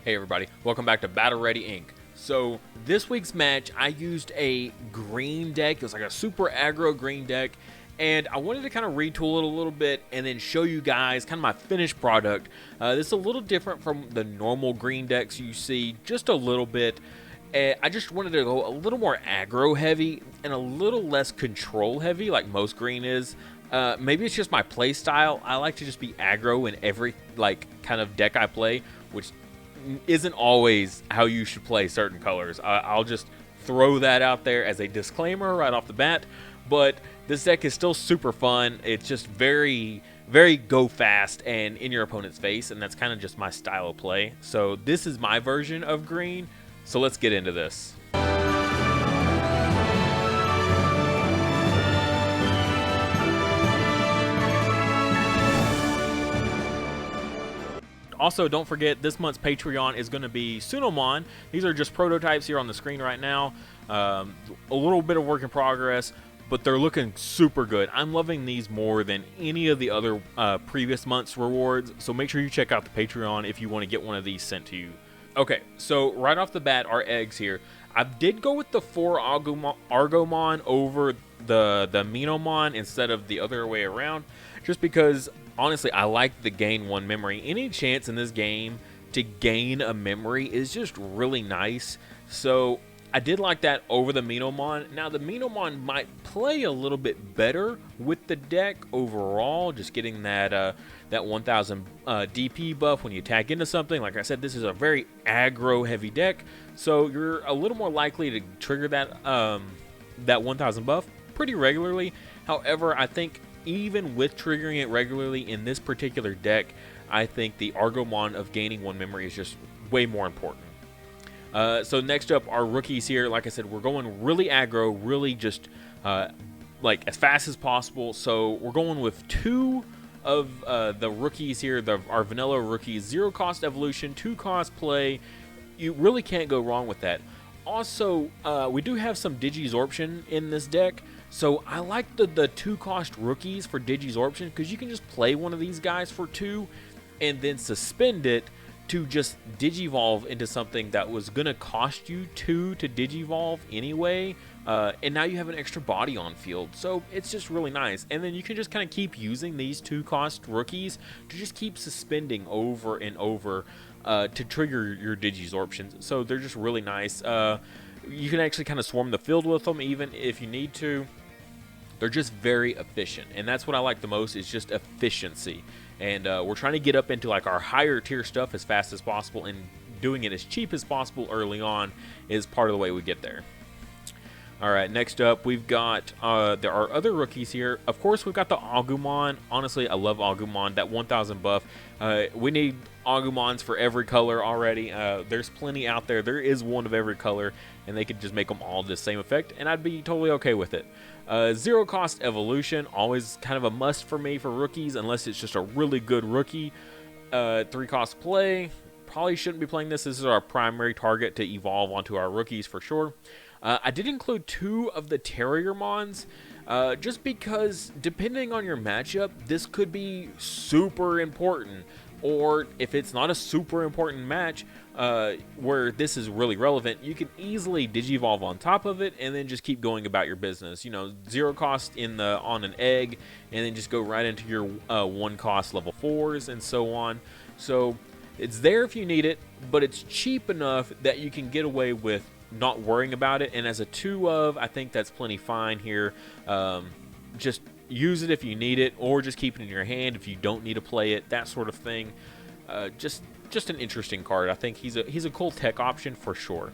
Hey everybody, welcome back to Battle Ready Inc. So this week's match, I used a green deck. It was like a super aggro green deck, and I wanted to kind of retool it a little bit and then show you guys kind of my finished product. This is a little different from the normal green decks you see, just a little bit. I just wanted to go a little more aggro heavy and a little less control heavy like most green is. Maybe it's just my play style. I like to just be aggro in every kind of deck I play, which isn't always how you should play certain colors. I'll just throw that out there as a disclaimer right off the bat. But this deck is still super fun. It's just very, very go fast and in your opponent's face, and that's kind of just my style of play. So this is my version of green. So let's get into this. Also, don't forget, this month's Patreon is going to be Sunomon. These are just prototypes here on the screen right now. A little bit of work in progress, but they're looking super good. I'm loving these more than any of the other previous month's rewards, so make sure you check out the Patreon if you want to get one of these sent to you. Okay, so right off the bat, our eggs here. I did go with the 4 Argomon over the Minomon instead of the other way around, just because honestly, I like the gain 1 memory. Any chance in this game to gain a memory is just really nice. So I did like that over the Minomon. Now the Minomon might play a little bit better with the deck overall, just getting that 1000 DP buff when you attack into something. Like I said, this is a very aggro heavy deck, so you're a little more likely to trigger that 1000 buff pretty regularly. However, I think even with triggering it regularly in this particular deck, I think the Argomon of gaining 1 memory is just way more important. So next up, our rookies here. Like I said, we're going really aggro, really just like as fast as possible. So we're going with 2 of the rookies here, our vanilla rookies. 0 cost evolution, 2 cost play. You really can't go wrong with that. Also, we do have some Digisorption in this deck. So I like the 2 cost rookies for Digisorption because you can just play one of these guys for 2 and then suspend it to just Digivolve into something that was going to cost you 2 to Digivolve anyway. And now you have an extra body on field. So it's just really nice. And then you can just kind of keep using these 2 cost rookies to just keep suspending over and over to trigger your Digisorptions. So they're just really nice. You can actually kind of swarm the field with them even if you need to. They're just very efficient, and that's what I like the most is just efficiency. And we're trying to get up into like our higher tier stuff as fast as possible, and doing it as cheap as possible early on is part of the way we get there. All right, next up we've got there are other rookies here. Of course, we've got the Agumon. Honestly, I love Agumon. That 1000 buff. We need Agumons for every color already. There's plenty out there. There is one of every color, and they could just make them all the same effect, and I'd be totally okay with it. 0 cost evolution, always kind of a must for me for rookies, unless it's just a really good rookie. 3 cost play. Probably shouldn't be playing this. This is our primary target to evolve onto our rookies for sure. I did include 2 of the Terriermons, just because depending on your matchup, this could be super important. Or if it's not a super important match where this is really relevant, you can easily Digivolve on top of it and then just keep going about your business. You know, 0 cost on an egg, and then just go right into your 1 cost level 4s and so on. So it's there if you need it, but it's cheap enough that you can get away with not worrying about it. And as a 2 of, I think that's plenty fine here. Just use it if you need it, or just keep it in your hand if you don't need to play it, that sort of thing. Just an interesting card. I think he's a cool tech option for sure.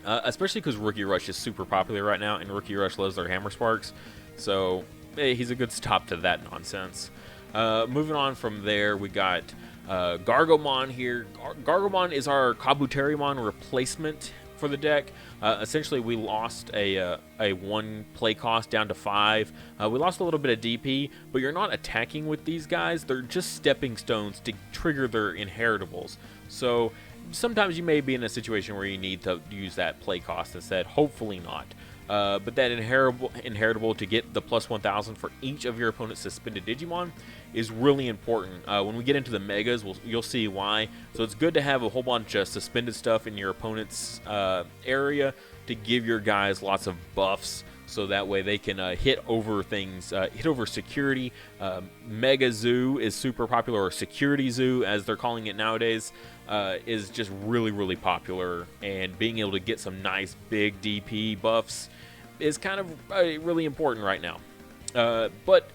Especially because Rookie Rush is super popular right now, and Rookie Rush loves their Hammer Sparks. So he's a good stop to that nonsense. Moving on from there, we got Gargomon here. Gargomon is our Kabuterimon replacement for the deck. Essentially, we lost a 1 play cost down to 5. We lost a little bit of DP, but you're not attacking with these guys. They're just stepping stones to trigger their inheritables. So sometimes you may be in a situation where you need to use that play cost instead. Hopefully not. But that inheritable to get the plus 1000 for each of your opponent's suspended Digimon is really important. When we get into the megas, you'll see why. So it's good to have a whole bunch of suspended stuff in your opponent's area to give your guys lots of buffs, so that way they can hit over things, hit over security. Mega Zoo is super popular, or Security Zoo as they're calling it nowadays, is just really, really popular, and being able to get some nice big DP buffs is kind of really important right now. But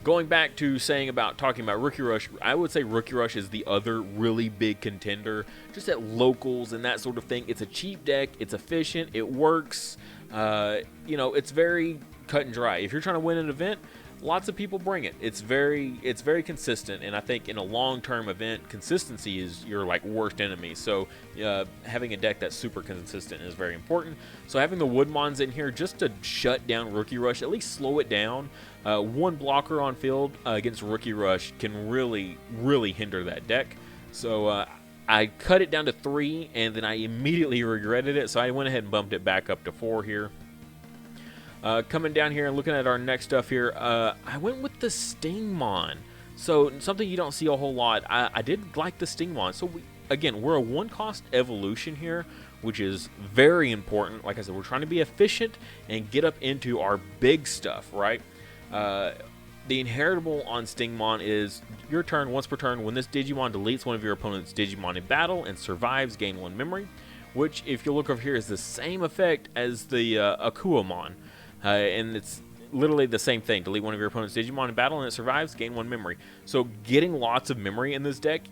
going back to talking about Rookie Rush, I would say Rookie Rush is the other really big contender, just at locals and that sort of thing. It's a cheap deck, it's efficient, it works. It's very cut and dry. If you're trying to win an event, lots of people bring it. It's very consistent, and I think in a long-term event, consistency is your worst enemy. So having a deck that's super consistent is very important. So having the Woodmons in here just to shut down Rookie Rush, at least slow it down. One blocker on field against Rookie Rush can really, really hinder that deck. So I cut it down to 3, and then I immediately regretted it, so I went ahead and bumped it back up to 4 here. Coming down here and looking at our next stuff here, I went with the Stingmon. So something you don't see a whole lot. I did like the Stingmon. So we're a 1-cost evolution here, which is very important. Like I said, we're trying to be efficient and get up into our big stuff, right? The inheritable on Stingmon is your turn, once per turn, when this Digimon deletes one of your opponent's Digimon in battle and survives, gain 1 memory, which, if you look over here, is the same effect as the Akuamon. And it's literally the same thing. Delete one of your opponent's Digimon in battle and it survives, gain 1 memory. So getting lots of memory in this deck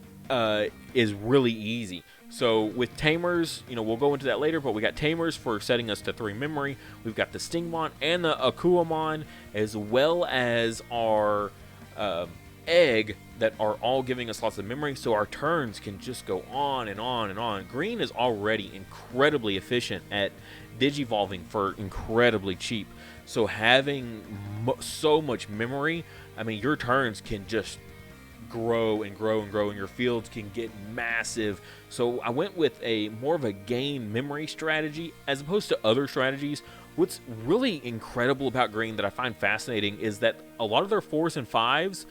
is really easy. So with Tamers, we'll go into that later, but we got Tamers for setting us to 3 memory. We've got the Stingmon and the Akuamon, as well as our Egg, that are all giving us lots of memory, so our turns can just go on and on and on. Green is already incredibly efficient at digivolving for incredibly cheap. So having so much memory, I mean, your turns can just grow and grow and grow, and your fields can get massive. So I went with more of a gain memory strategy as opposed to other strategies. What's really incredible about Green that I find fascinating is that a lot of their 4s and 5s,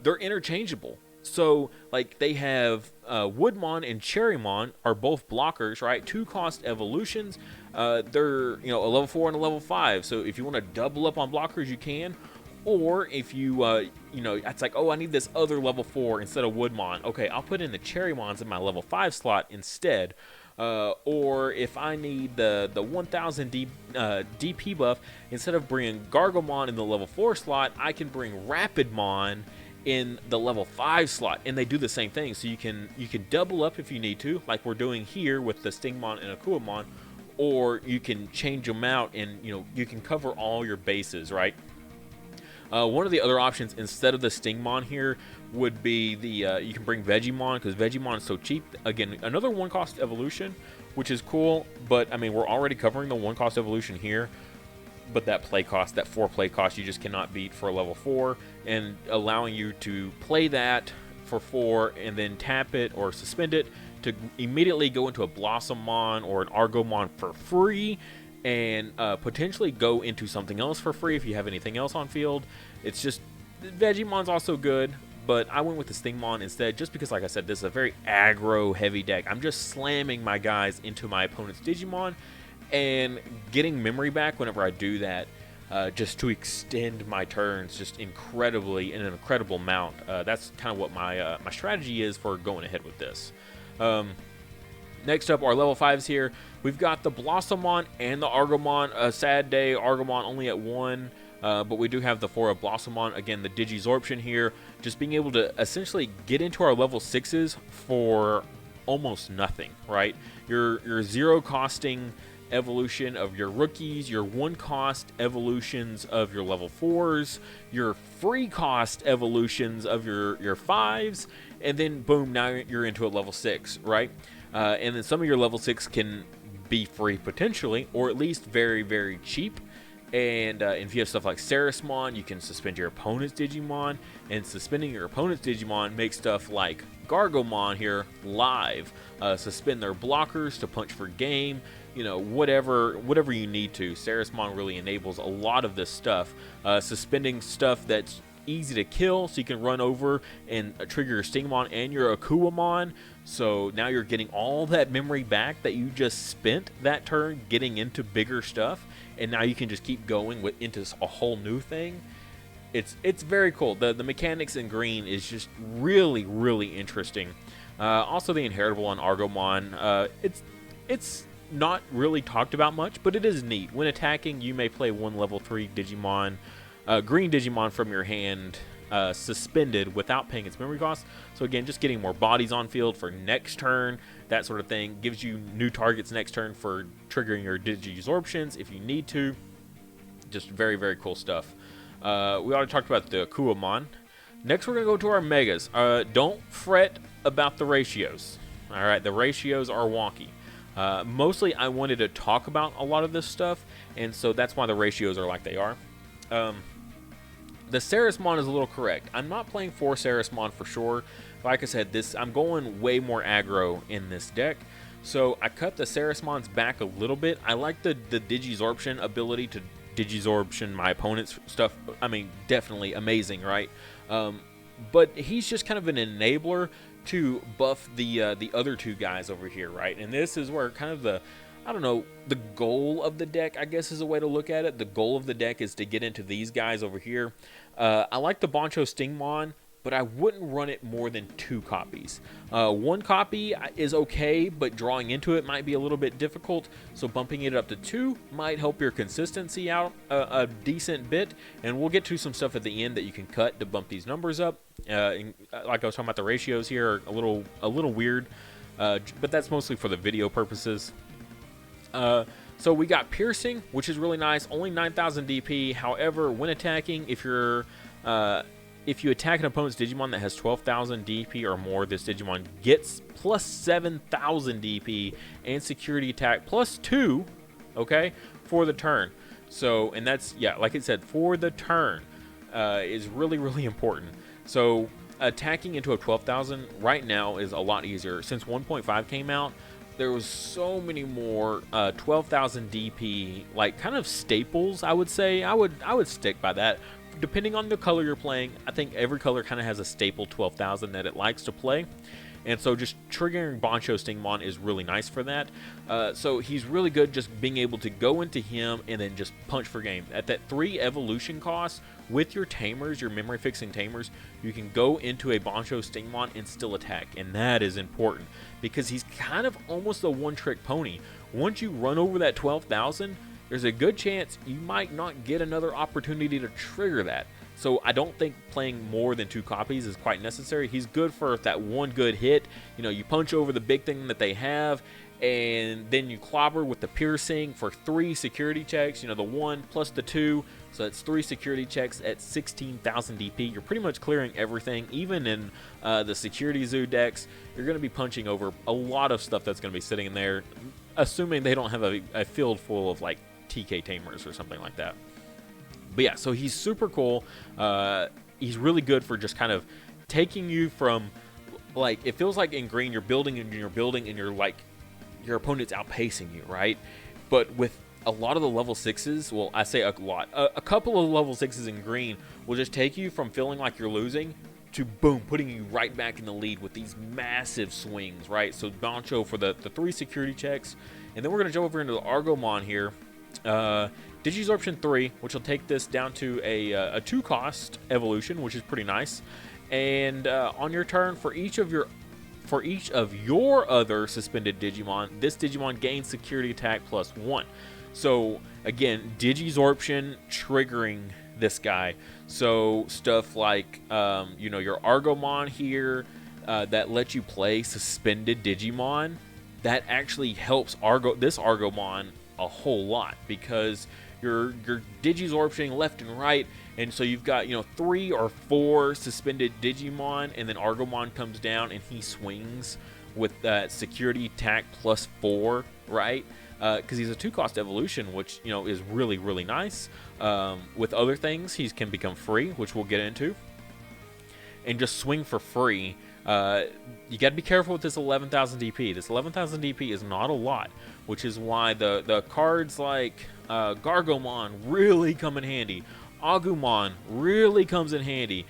they're interchangeable. So they have Woodmon and Cherrymon are both blockers, right? 2-cost evolutions. They're a level 4 and a level 5. So if you want to double up on blockers, you can. Or if you, it's I need this other level 4 instead of Woodmon. Okay, I'll put in the Cherrymons in my level 5 slot instead. Or if I need the 1000 DP buff, instead of bringing Gargomon in the level 4 slot, I can bring Rapidmon in the level 5 slot, and they do the same thing. So you can double up if you need to, like we're doing here with the Stingmon and Akuamon, or you can change them out, and you can cover all your bases, right? One of the other options instead of the Stingmon here would be you can bring Vegemon, because Vegemon is so cheap. Again, another 1-cost evolution, which is cool, but I mean, we're already covering the 1-cost evolution here. But that 4 play cost, you just cannot beat for a level 4, and allowing you to play that for 4 and then tap it or suspend it to immediately go into a Blossomon or an Argomon for free, and potentially go into something else for free if you have anything else on field. It's just, Vegemon's also good, but I went with the Stingmon instead, just because, like I said, this is a very aggro heavy deck. I'm just slamming my guys into my opponent's Digimon and getting memory back whenever I do that, just to extend my turns just in an incredible amount. That's kind of what my strategy is for going ahead with this. Next up, our level 5s here. We've got the Blossomon and the Argomon. A sad day, Argomon only at 1, but we do have the 4 of Blossomon. Again, the Digizorption here, just being able to essentially get into our level 6s for almost nothing, right? Your 0-costing evolution of your rookies, your 1-cost evolutions of your level 4s, your free-cost evolutions of your 5s, and then boom, now you're into a level 6, right? And then some of your level 6 can be free potentially, or at least very, very cheap. And if you have stuff like Ceresmon, you can suspend your opponent's Digimon, and suspending your opponent's Digimon makes stuff like Gargomon here live. Suspend their blockers to punch for game, whatever you need to. Ceresmon really enables a lot of this stuff. Suspending stuff that's easy to kill, so you can run over and trigger your Stingmon and your Akuamon. So now you're getting all that memory back that you just spent that turn getting into bigger stuff, and now you can just keep going into a whole new thing. It's very cool. The mechanics in green is just really interesting. Also, the inheritable on Argomon. It's not really talked about much, but it is neat. When attacking, you may play one level 3 Digimon, green Digimon from your hand, suspended without paying its memory cost. So again, just getting more bodies on field for next turn, that sort of thing. Gives you new targets next turn for triggering your Digisorptions if you need to. Just very cool stuff. We already talked about the Akuamon. Next, we're going to go to our Megas. Don't fret about the ratios. Alright, the ratios are wonky. Mostly, I wanted to talk about a lot of this stuff, and so that's why the ratios are like they are. The Terracemon is a little correct. I'm not playing 4 Terracemon for sure. Like I said, I'm going way more aggro in this deck. So I cut the Terracemons back a little bit. I like the Digisorption ability to Digisorption my opponent's stuff. I mean, definitely amazing, right? But he's just kind of an enabler to buff the other two guys over here, right? And this is where kind of the goal of the deck, I guess, is a way to look at it. The goal of the deck is to get into these guys over here. I like the Bancho Stingmon, but I wouldn't run it more than 2 copies. 1 copy is okay, but drawing into it might be a little bit difficult, so bumping it up to 2 might help your consistency out a decent bit, and we'll get to some stuff at the end that you can cut to bump these numbers up. Like I was talking about, the ratios here are a little weird, but that's mostly for the video purposes. So we got Piercing, which is really nice, only 9,000 DP. However, when attacking, if you attack an opponent's Digimon that has 12,000 DP or more, this Digimon gets plus 7,000 DP and security attack plus 2, okay, for the turn. So, and that's, yeah, like it said, for the turn is really important. So attacking into a 12,000 right now is a lot easier. Since 1.5 came out, there was so many more 12,000 DP, like, kind of staples, I would say. I would stick by that. Depending on the color you're playing, I think every color kind of has a staple 12,000 that it likes to play. And so just triggering Bancho Stingmon is really nice for that. So he's really good just being able to go into him and then just punch for game. At that 3 evolution cost, with your tamers, your memory fixing tamers, you can go into a Bancho Stingmon and still attack. And that is important because he's kind of almost a one-trick pony. Once you run over that 12,000, there's a good chance you might not get another opportunity to trigger that. So I don't think playing more than 2 copies is quite necessary. He's good for that one good hit. You know, you punch over the big thing that they have, and then you clobber with the Piercing for 3 security checks. You know, the 1 plus the 2, so that's 3 security checks at 16,000 DP. You're pretty much clearing everything. Even in the Security Zoo decks, you're going to be punching over a lot of stuff that's going to be sitting in there, assuming they don't have a field full of, like, TK Tamers or something like that. But yeah, so he's super cool. He's really good for just kind of taking you from, like, it feels like in green you're building and you're like, your opponent's outpacing you, right? But with a lot of the level 6s, well, I say a lot, a couple of level 6s in green will just take you from feeling like you're losing to, boom, putting you right back in the lead with these massive swings, right? So Bancho for the 3 security checks. And then we're going to jump over into the Argomon here. Digisorption 3, which will take this down to a 2-cost evolution, which is pretty nice. And on your turn, for each of your other suspended Digimon, this Digimon gains security attack plus 1. So again, Digisorption triggering this guy. So stuff like you know, your Argomon here that lets you play suspended Digimon, that actually helps this Argomon a whole lot, because you're Digisorptioning left and right, and so you've got, you know, 3 or 4 suspended Digimon, and then Argomon comes down and he swings with that security attack plus 4, right? Because he's a 2-cost evolution, which, you know, is really nice. With other things, he can become free, which we'll get into, and just swing for free. You got to be careful with this 11,000 DP. This 11,000 DP is not a lot, which is why the cards like Gargomon really come in handy. Agumon really comes in handy.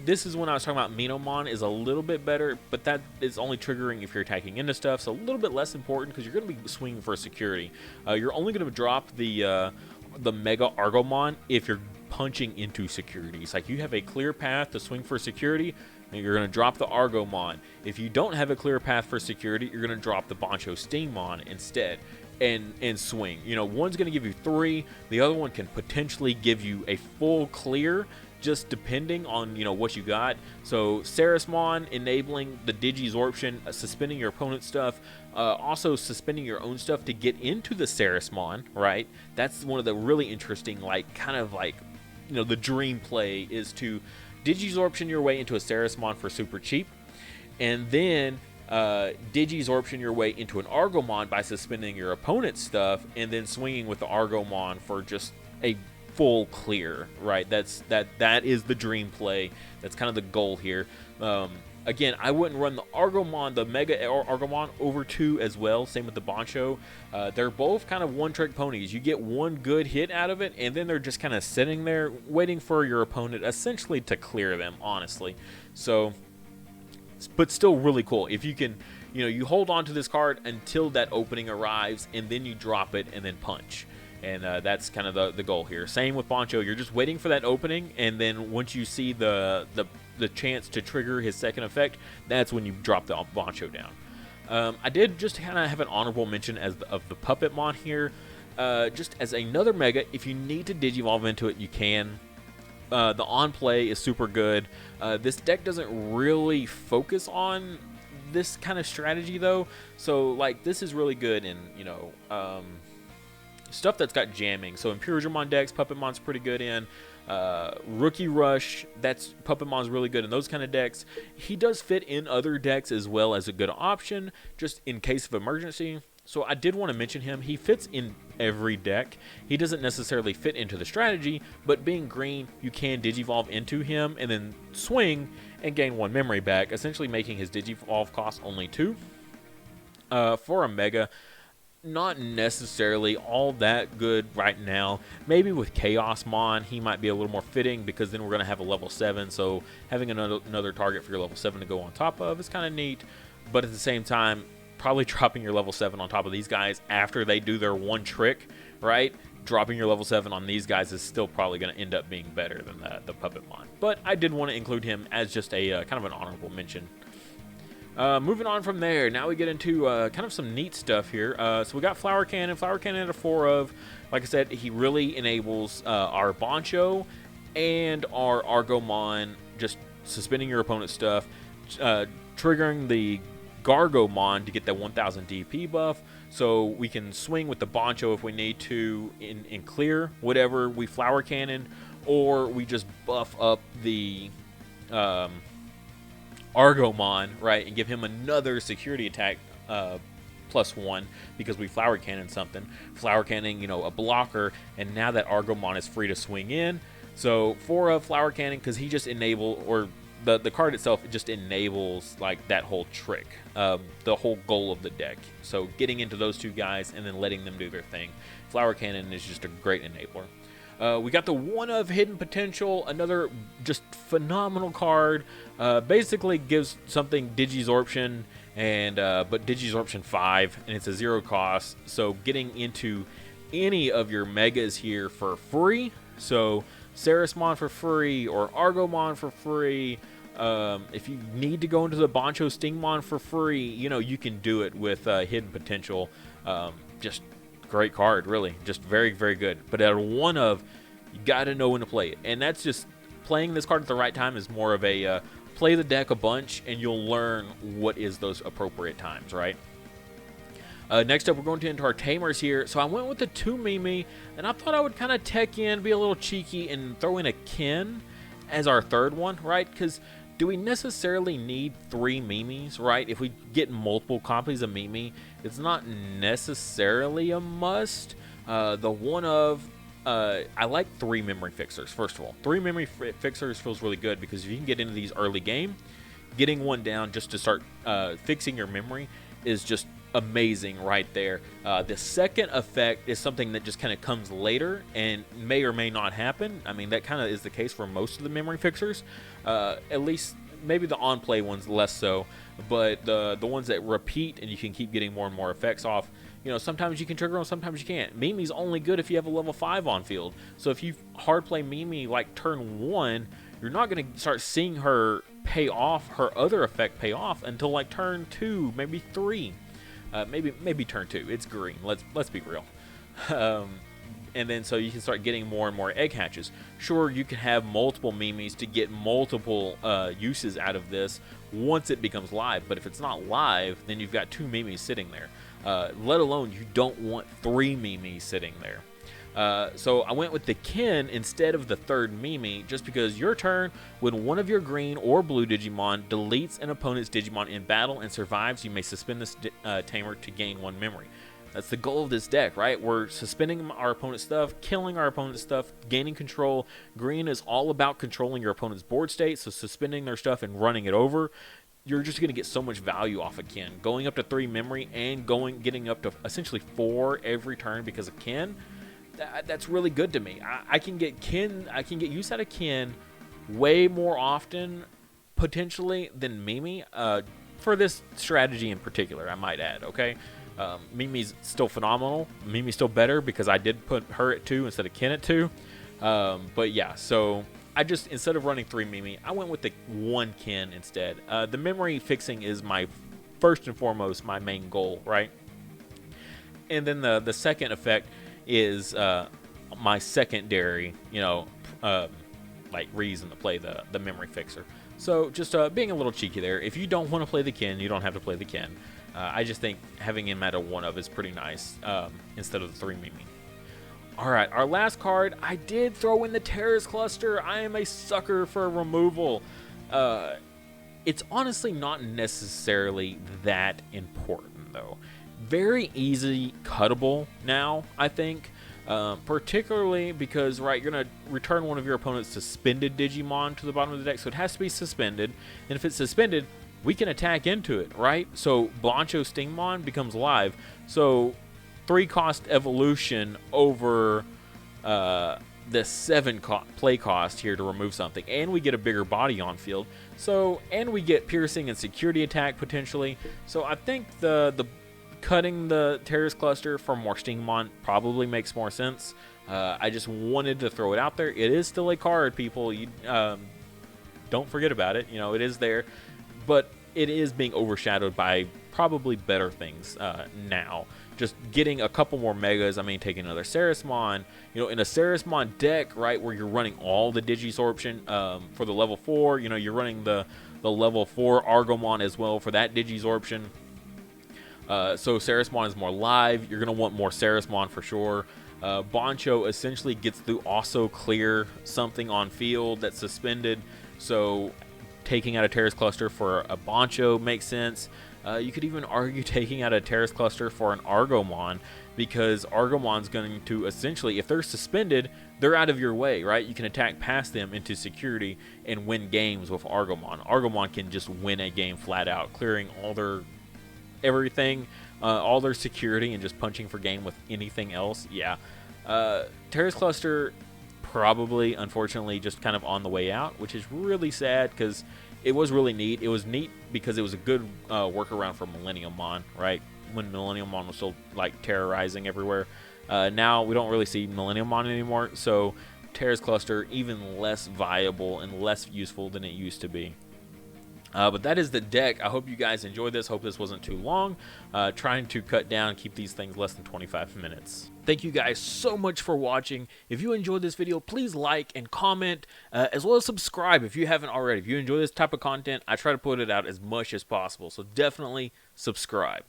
This is when I was talking about Minomon is a little bit better, but that is only triggering if you're attacking into stuff, so a little bit less important because you're going to be swinging for security. You're only going to drop the Mega Argomon if you're punching into securities. Like, you have a clear path to swing for security, and you're going to drop the Argomon. If you don't have a clear path for security, you're going to drop the Bancho Stingmon instead and swing. You know, one's going to give you 3, the other one can potentially give you a full clear, just depending on, you know, what you got. So Terracemon enabling the Digisorption, suspending your opponent's stuff, also suspending your own stuff to get into the Terracemon, right? That's one of the really interesting, like, kind of like, you know, the dream play is to Digisorption your way into a Terracemon for super cheap, and then Digisorption your way into an Argomon by suspending your opponent's stuff, and then swinging with the Argomon for just a full clear, right? That is the dream play. That's kind of the goal here. Again, I wouldn't run the Argomon, the Mega Argomon, over 2 as well. Same with the Bancho. They're both kind of one-trick ponies. You get one good hit out of it, and then they're just kind of sitting there waiting for your opponent essentially to clear them, honestly. So, but still really cool. If you can, you know, you hold on to this card until that opening arrives, and then you drop it and then punch. And that's kind of the goal here. Same with Bancho. You're just waiting for that opening, and then once you see the chance to trigger his second effect, that's when you drop the Bancho down. I did just kind of have an honorable mention of the Puppetmon here. Just as another Mega, if you need to Digivolve into it, you can. The on-play is super good. This deck doesn't really focus on this kind of strategy, though. So, like, this is really good in, you know, stuff that's got jamming. So in Puregemon decks, Puppetmon's pretty good in. Rookie Rush, that's Puppetmon's really good in those kind of decks. He does fit in other decks as well as a good option, just in case of emergency. So I did want to mention him. He fits in every deck. He doesn't necessarily fit into the strategy, but being green, you can Digivolve into him and then swing and gain 1 memory back, essentially making his Digivolve cost only 2. For a Mega, not necessarily all that good right now. Maybe with Chaosmon, he might be a little more fitting because then we're going to have a level 7. So having another target for your level 7 to go on top of is kind of neat. But at the same time, probably dropping your level 7 on top of these guys after they do their one trick, right? Dropping your level 7 on these guys is still probably going to end up being better than the Puppetmon. But I did want to include him as just a kind of an honorable mention. Moving on from there, now we get into kind of some neat stuff here. So we got Flower Cannon. Flower Cannon at a 4 of. Like I said, he really enables our Bancho and our Argomon, just suspending your opponent's stuff, triggering the Gargomon to get that 1000 DP buff, so we can swing with the Bancho if we need to in clear whatever we Flower Cannon, or we just buff up the Argomon, right, and give him another security attack +1 because we Flower Cannon something. Flower Cannon, you know, a blocker, and now that Argomon is free to swing in. So 4 of Flower Cannon, because he just or the card itself, it just enables like that whole trick, the whole goal of the deck. So getting into those 2 guys and then letting them do their thing. Flower Cannon is just a great enabler. We got the 1 of Hidden Potential, another just phenomenal card. Basically gives something Digisorption, and but Digisorption 5, and it's a 0 cost. So getting into any of your Megas here for free. So Terracemon for free, or Argomon for free. If you need to go into the Bancho Stingmon for free, you know, you can do it with Hidden Potential. Just great card, really. Just very, very good. But at a 1 of, you got to know when to play it. And that's just, playing this card at the right time is more of a play the deck a bunch, and you'll learn what is those appropriate times, right? Next up, we're going to into our Tamers here. So I went with the 2 Mimi, and I thought I would kind of tech in, be a little cheeky, and throw in a Ken as our 3rd one, right? Because do we necessarily need 3 Mimis, right? If we get multiple copies of Mimi, it's not necessarily a must. The 1 of, I like 3 memory fixers, first of all. 3 memory fixers feels really good because if you can get into these early game, getting 1 down just to start fixing your memory is just amazing right there. The second effect is something that just kind of comes later and may or may not happen. I mean, that kind of is the case for most of the memory fixers. At least maybe the on-play ones less so, but the ones that repeat and you can keep getting more and more effects off, you know, sometimes you can trigger them, sometimes you can't. Mimi's only good if you have a level 5 on field. So if you hard play Mimi like turn 1, you're not going to start seeing her pay off, her other effect pay off until like turn 2, maybe 3. Maybe turn 2. It's green. Let's be real. And then so you can start getting more and more egg hatches. Sure, you can have multiple Mimis to get multiple uses out of this once it becomes live, but if it's not live, then you've got 2 Mimis sitting there. Let alone you don't want 3 Mimis sitting there. So I went with the Kin instead of the third Mimi, just because your turn, when one of your green or blue Digimon deletes an opponent's Digimon in battle and survives, you may suspend this tamer to gain 1 memory. That's the goal of this deck, right? We're suspending our opponent's stuff, killing our opponent's stuff, gaining control. Green is all about controlling your opponent's board state, so suspending their stuff and running it over. You're just going to get so much value off of Kin. Going up to 3 memory and getting up to essentially 4 every turn because of Kin, that's really good to me. I can get Kin, I can get use out of Kin way more often, potentially, than Mimi, for this strategy in particular, I might add, okay? Mimi's still phenomenal. Mimi's still better because I did put her at 2 instead of Kin at 2. But yeah, so I just, instead of running 3 Mimi, I went with the 1 Kin instead. The memory fixing is my first and foremost my main goal, right? And then the second effect is my secondary, you know, like reason to play the memory fixer. So just being a little cheeky there. If you don't want to play the Kin, you don't have to play the Kin. I just think having him at a 1 of is pretty nice instead of the 3 Mimi. Alright, our last card, I did throw in the Terrace Cluster. I am a sucker for removal. It's honestly not necessarily that important, though. Very easy cuttable now, I think. Particularly because, right, you're going to return one of your opponent's suspended Digimon to the bottom of the deck, so it has to be suspended. And if it's suspended, we can attack into it, right? So Blancho Stingmon becomes live. So 3-cost evolution over the 7 play cost here to remove something, and we get a bigger body on field. So, and we get piercing and security attack potentially. So I think the cutting the Terrace Cluster for more Stingmon probably makes more sense. I just wanted to throw it out there. It is still a card, people. You don't forget about it. You know, it is there, but it is being overshadowed by probably better things now. Just getting a couple more megas. I mean, taking another Ceresmon. You know, in a Ceresmon deck, right, where you're running all the Digisorption for the level 4. You know, you're running the level 4 Argomon as well for that Digisorption. So Ceresmon is more live. You're going to want more Ceresmon for sure. Boncho essentially gets to also clear something on field that's suspended. So taking out a Terrace Cluster for a Boncho makes sense. You could even argue taking out a Terrace Cluster for an Argomon, because Argomon's going to essentially, if they're suspended, they're out of your way, right? You can attack past them into security and win games with Argomon. Argomon can just win a game flat out, clearing all their everything, all their security, and just punching for game with anything else. Yeah. Terrace Cluster probably, unfortunately, just kind of on the way out, which is really sad because it was really neat. It was neat because it was a good workaround for Millenniummon, right? When Millenniummon was still like terrorizing everywhere. Now we don't really see Millenniummon anymore, so Terrace Cluster even less viable and less useful than it used to be. But that is the deck. I hope you guys enjoyed this. Hope this wasn't too long. Trying to cut down, keep these things less than 25 minutes. Thank you guys so much for watching. If you enjoyed this video, please like and comment, as well as subscribe if you haven't already. If you enjoy this type of content, I try to put it out as much as possible, so definitely subscribe.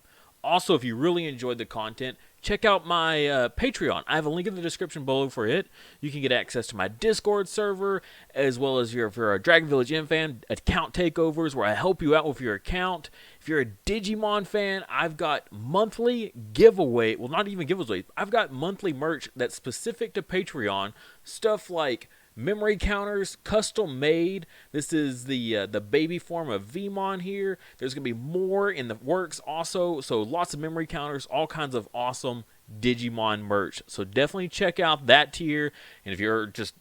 Also, if you really enjoyed the content, check out my Patreon. I have a link in the description below for it. You can get access to my Discord server, as well as if you're a Dragon Village M fan, account takeovers where I help you out with your account. If you're a Digimon fan, I've got monthly giveaway, well, not even giveaways, I've got monthly merch that's specific to Patreon, stuff like Memory counters, custom made. This is the baby form of Vmon here. There's going to be more in the works also. So lots of memory counters, all kinds of awesome Digimon merch. So definitely check out that tier. And if you're just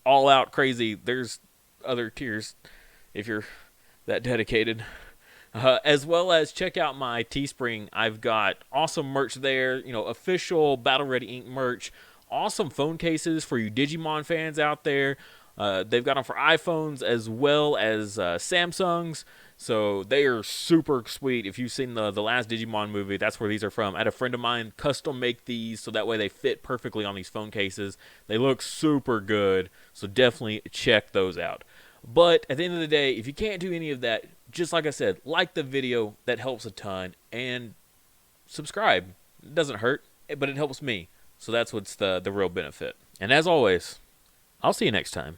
all out crazy, there's other tiers if you're that dedicated. As well as check out my Teespring. I've got awesome merch there. You know, official Battle Ready Ink merch. Awesome phone cases for you Digimon fans out there. They've got them for iPhones as well as Samsungs. So they are super sweet. If you've seen the last Digimon movie, that's where these are from. I had a friend of mine custom make these so that way they fit perfectly on these phone cases. They look super good. So definitely check those out. But at the end of the day, if you can't do any of that, just like I said, like the video. That helps a ton. And subscribe. It doesn't hurt, but it helps me. So that's what's the real benefit. And as always, I'll see you next time.